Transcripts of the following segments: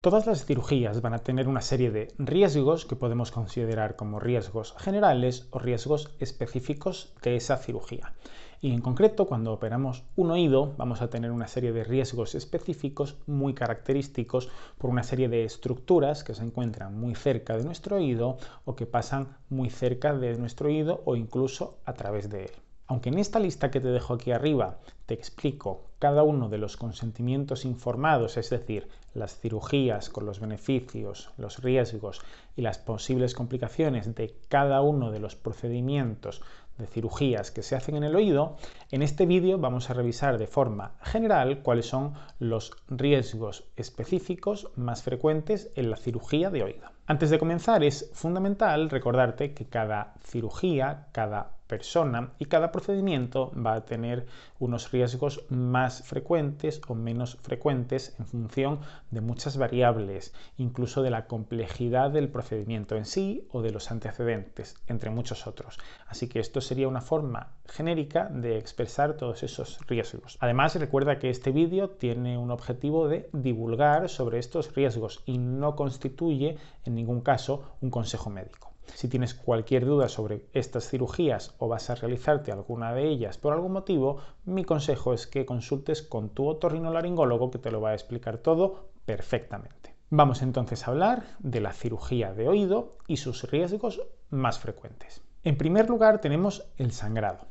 Todas las cirugías van a tener una serie de riesgos que podemos considerar como riesgos generales o riesgos específicos de esa cirugía. Y en concreto, cuando operamos un oído, vamos a tener una serie de riesgos específicos muy característicos por una serie de estructuras que se encuentran muy cerca de nuestro oído o que pasan muy cerca de nuestro oído o incluso a través de él. Aunque en esta lista que te dejo aquí arriba te explico cada uno de los consentimientos informados, es decir, las cirugías con los beneficios, los riesgos y las posibles complicaciones de cada uno de los procedimientos de cirugías que se hacen en el oído, en este vídeo vamos a revisar de forma general cuáles son los riesgos específicos más frecuentes en la cirugía de oído. Antes de comenzar, es fundamental recordarte que cada cirugía, cada persona y cada procedimiento va a tener unos riesgos más frecuentes o menos frecuentes en función de muchas variables, incluso de la complejidad del procedimiento en sí o de los antecedentes, entre muchos otros. Así que esto sería una forma genérica de expresar todos esos riesgos. Además, recuerda que este vídeo tiene un objetivo de divulgar sobre estos riesgos y no constituye en ningún caso un consejo médico. Si tienes cualquier duda sobre estas cirugías o vas a realizarte alguna de ellas por algún motivo, mi consejo es que consultes con tu otorrinolaringólogo, que te lo va a explicar todo perfectamente. Vamos entonces a hablar de la cirugía de oído y sus riesgos más frecuentes. En primer lugar tenemos el sangrado.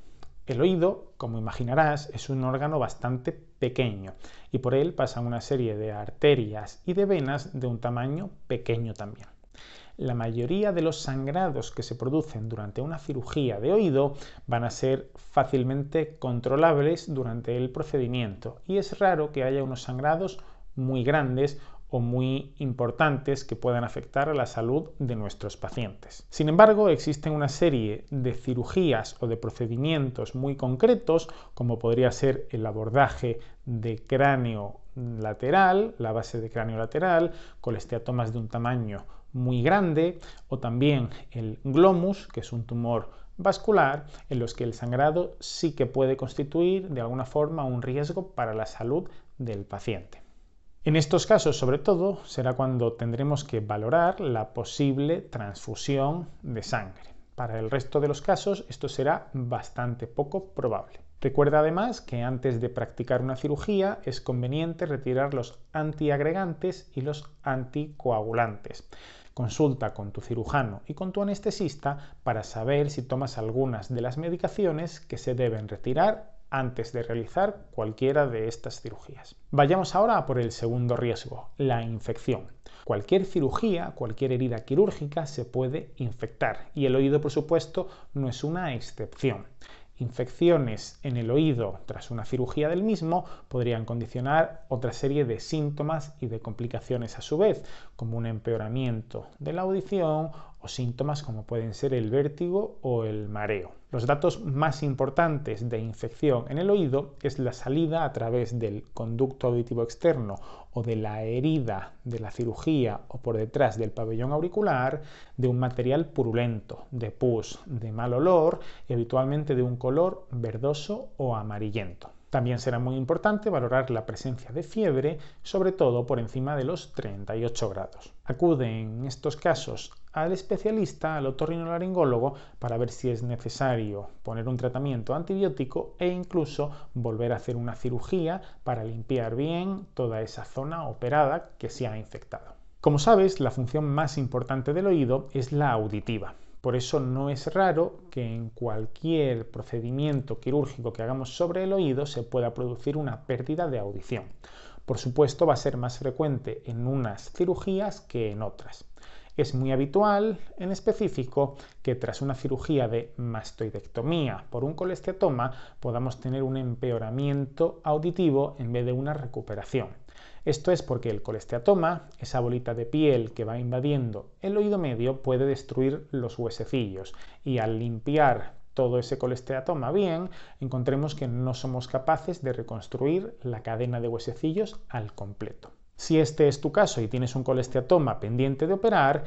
El oído, como imaginarás, es un órgano bastante pequeño y por él pasan una serie de arterias y de venas de un tamaño pequeño también. La mayoría de los sangrados que se producen durante una cirugía de oído van a ser fácilmente controlables durante el procedimiento y es raro que haya unos sangrados muy grandes o muy importantes que puedan afectar a la salud de nuestros pacientes. Sin embargo, existen una serie de cirugías o de procedimientos muy concretos, como podría ser el abordaje de cráneo lateral, la base de cráneo lateral, colesteatomas de un tamaño muy grande, o también el glomus, que es un tumor vascular, en los que el sangrado sí que puede constituir de alguna forma un riesgo para la salud del paciente. En estos casos, sobre todo, será cuando tendremos que valorar la posible transfusión de sangre. Para el resto de los casos, esto será bastante poco probable. Recuerda además que antes de practicar una cirugía es conveniente retirar los antiagregantes y los anticoagulantes. Consulta con tu cirujano y con tu anestesista para saber si tomas algunas de las medicaciones que se deben retirar antes de realizar cualquiera de estas cirugías. Vayamos ahora a por el segundo riesgo, la infección. Cualquier cirugía, cualquier herida quirúrgica se puede infectar y el oído, por supuesto, no es una excepción. Infecciones en el oído tras una cirugía del mismo podrían condicionar otra serie de síntomas y de complicaciones a su vez, como un empeoramiento de la audición o síntomas como pueden ser el vértigo o el mareo. Los datos más importantes de infección en el oído es la salida a través del conducto auditivo externo o de la herida de la cirugía o por detrás del pabellón auricular de un material purulento, de pus, de mal olor y habitualmente de un color verdoso o amarillento. También será muy importante valorar la presencia de fiebre, sobre todo por encima de los 38 grados. Acude en estos casos al especialista, al otorrinolaringólogo, para ver si es necesario poner un tratamiento antibiótico e incluso volver a hacer una cirugía para limpiar bien toda esa zona operada que se ha infectado. Como sabes, la función más importante del oído es la auditiva. Por eso no es raro que en cualquier procedimiento quirúrgico que hagamos sobre el oído se pueda producir una pérdida de audición. Por supuesto, va a ser más frecuente en unas cirugías que en otras. Es muy habitual, en específico, que tras una cirugía de mastoidectomía por un colesteatoma podamos tener un empeoramiento auditivo en vez de una recuperación. Esto es porque el colesteatoma, esa bolita de piel que va invadiendo el oído medio, puede destruir los huesecillos y al limpiar todo ese colesteatoma bien, encontremos que no somos capaces de reconstruir la cadena de huesecillos al completo. Si este es tu caso y tienes un colesteatoma pendiente de operar,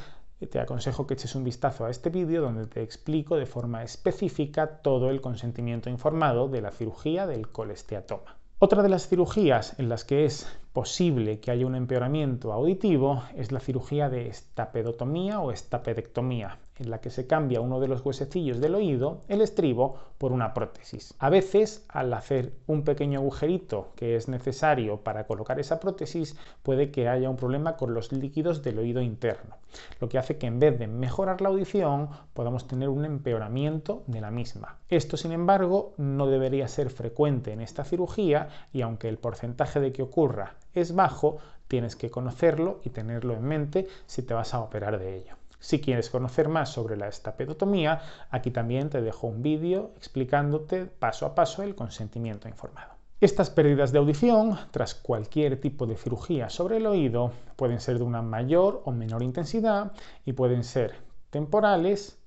te aconsejo que eches un vistazo a este vídeo donde te explico de forma específica todo el consentimiento informado de la cirugía del colesteatoma. Otra de las cirugías en las que es posible que haya un empeoramiento auditivo es la cirugía de estapedotomía o estapedectomía, en la que se cambia uno de los huesecillos del oído, el estribo, por una prótesis. A veces, al hacer un pequeño agujerito que es necesario para colocar esa prótesis, puede que haya un problema con los líquidos del oído interno, lo que hace que en vez de mejorar la audición, podamos tener un empeoramiento de la misma. Esto, sin embargo, no debería ser frecuente en esta cirugía y aunque el porcentaje de que ocurra es bajo, tienes que conocerlo y tenerlo en mente si te vas a operar de ello. Si quieres conocer más sobre la estapedotomía, aquí también te dejo un vídeo explicándote paso a paso el consentimiento informado. Estas pérdidas de audición, tras cualquier tipo de cirugía sobre el oído, pueden ser de una mayor o menor intensidad y pueden ser temporales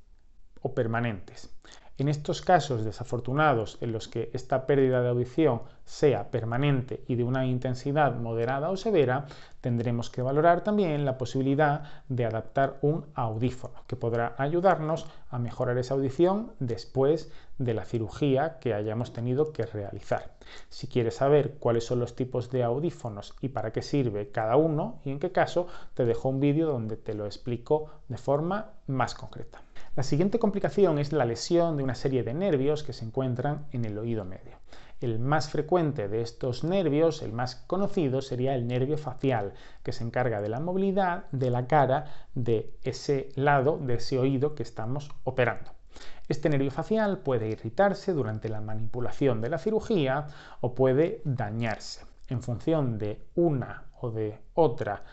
o permanentes. En estos casos desafortunados en los que esta pérdida de audición sea permanente y de una intensidad moderada o severa, tendremos que valorar también la posibilidad de adaptar un audífono que podrá ayudarnos a mejorar esa audición después de la cirugía que hayamos tenido que realizar. Si quieres saber cuáles son los tipos de audífonos y para qué sirve cada uno y en qué caso, te dejo un vídeo donde te lo explico de forma más concreta. La siguiente complicación es la lesión de una serie de nervios que se encuentran en el oído medio. El más frecuente de estos nervios, el más conocido, sería el nervio facial, que se encarga de la movilidad de la cara de ese lado, de ese oído que estamos operando. Este nervio facial puede irritarse durante la manipulación de la cirugía o puede dañarse. En función de una o de otra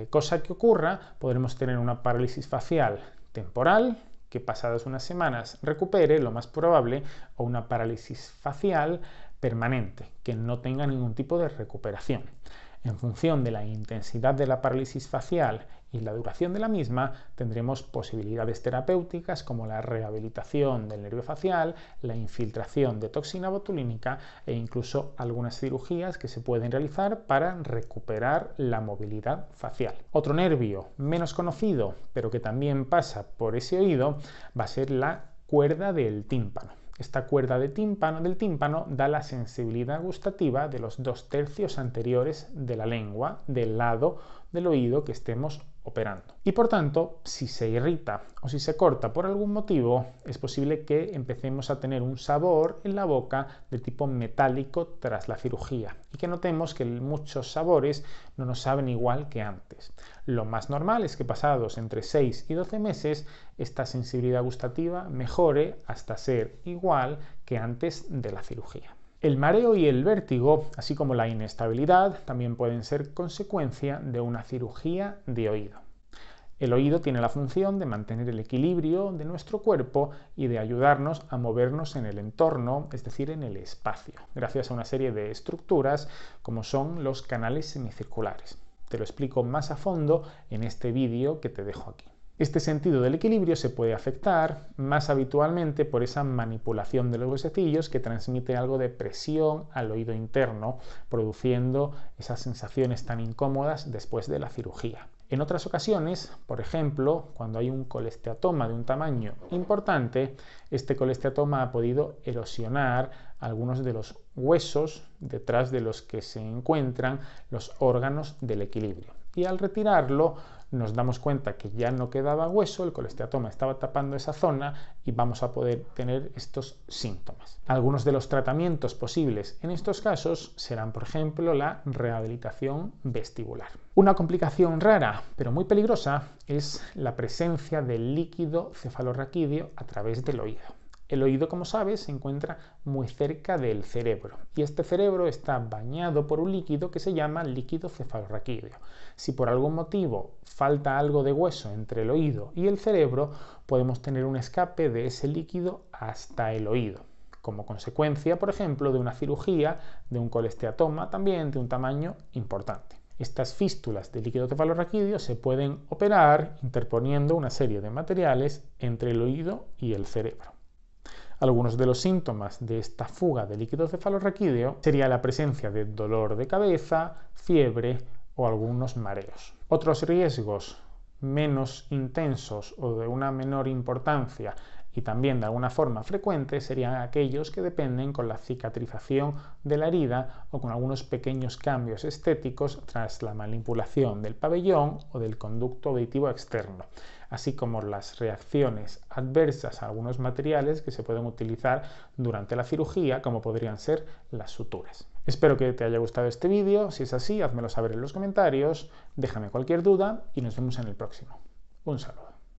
cosa que ocurra, podremos tener una parálisis facial temporal, que pasadas unas semanas recupere, lo más probable, o una parálisis facial permanente, que no tenga ningún tipo de recuperación. En función de la intensidad de la parálisis facial y la duración de la misma, tendremos posibilidades terapéuticas como la rehabilitación del nervio facial, la infiltración de toxina botulínica e incluso algunas cirugías que se pueden realizar para recuperar la movilidad facial. Otro nervio menos conocido, pero que también pasa por ese oído, va a ser la cuerda del tímpano. Esta cuerda del tímpano da la sensibilidad gustativa de los 2/3 anteriores de la lengua del lado del oído que estemos operando. Y por tanto, si se irrita o si se corta por algún motivo, es posible que empecemos a tener un sabor en la boca de tipo metálico tras la cirugía y que notemos que muchos sabores no nos saben igual que antes. Lo más normal es que pasados entre 6 y 12 meses esta sensibilidad gustativa mejore hasta ser igual que antes de la cirugía. El mareo y el vértigo, así como la inestabilidad, también pueden ser consecuencia de una cirugía de oído. El oído tiene la función de mantener el equilibrio de nuestro cuerpo y de ayudarnos a movernos en el entorno, es decir, en el espacio, gracias a una serie de estructuras como son los canales semicirculares. Te lo explico más a fondo en este vídeo que te dejo aquí. Este sentido del equilibrio se puede afectar más habitualmente por esa manipulación de los huesecillos que transmite algo de presión al oído interno, produciendo esas sensaciones tan incómodas después de la cirugía. En otras ocasiones, por ejemplo, cuando hay un colesteatoma de un tamaño importante, este colesteatoma ha podido erosionar algunos de los huesos detrás de los que se encuentran los órganos del equilibrio. Y al retirarlo, nos damos cuenta que ya no quedaba hueso, el colesteatoma estaba tapando esa zona y vamos a poder tener estos síntomas. Algunos de los tratamientos posibles en estos casos serán, por ejemplo, la rehabilitación vestibular. Una complicación rara, pero muy peligrosa, es la presencia del líquido cefalorraquídeo a través del oído. El oído, como sabes, se encuentra muy cerca del cerebro y este cerebro está bañado por un líquido que se llama líquido cefalorraquídeo. Si por algún motivo falta algo de hueso entre el oído y el cerebro, podemos tener un escape de ese líquido hasta el oído, como consecuencia, por ejemplo, de una cirugía, de un colesteatoma también de un tamaño importante. Estas fístulas de líquido cefalorraquídeo se pueden operar interponiendo una serie de materiales entre el oído y el cerebro. Algunos de los síntomas de esta fuga de líquido cefalorraquídeo sería la presencia de dolor de cabeza, fiebre o algunos mareos. Otros riesgos menos intensos o de una menor importancia Y también de alguna forma frecuente serían aquellos que dependen con la cicatrización de la herida o con algunos pequeños cambios estéticos tras la manipulación del pabellón o del conducto auditivo externo, así como las reacciones adversas a algunos materiales que se pueden utilizar durante la cirugía, como podrían ser las suturas. Espero que te haya gustado este vídeo. Si es así, házmelo saber en los comentarios, déjame cualquier duda y nos vemos en el próximo. Un saludo.